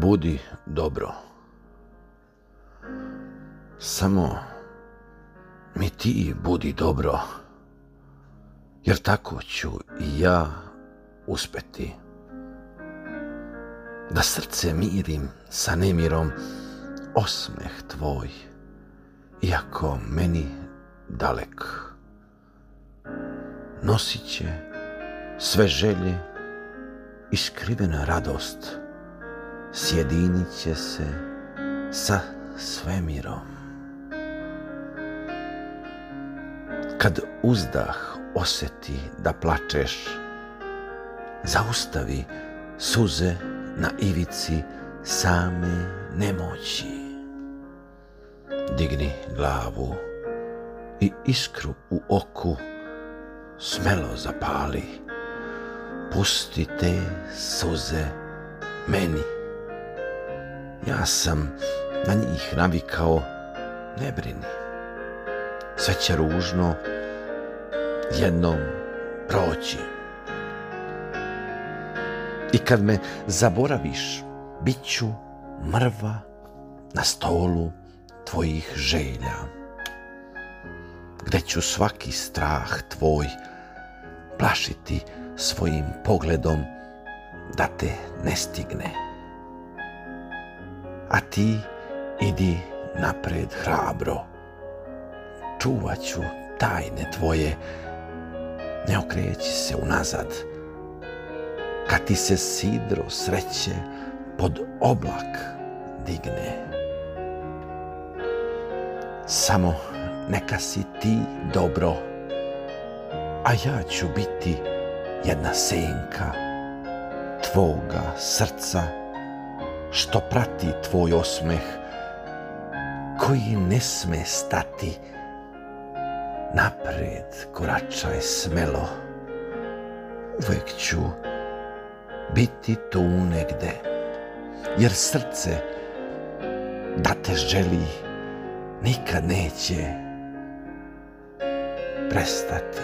Budi dobro. Samo mi ti budi dobro, jer tako ću i ja uspeti. Da srce mirim sa nemirom, osmeh tvoj, iako meni dalek. Nosit će sve želje i skrivena radost, sjedinit će se sa svemirom. Kad uzdah osjeti da plačeš, zaustavi suze na ivici same nemoći. Digni glavu i iskru u oku smelo zapali. Pusti te suze meni. Ja sam na njih navikao, ne brini. Sve će ružno jednom proći. I kad me zaboraviš, bit ću mrva na stolu tvojih želja, gde ću svaki strah tvoj plašiti svojim pogledom da te ne stigne. A ti idi napred hrabro, čuvat ću tajne tvoje, ne okreći se unazad. Kad ti se sidro sreće pod oblak digne, samo neka si ti dobro, a ja ću biti jedna senka tvoga srca, što prati tvoj osmeh, koji ne sme stati. Napred koračaj smelo, uvek ću biti tu negde, jer srce da te želi nikad neće prestati.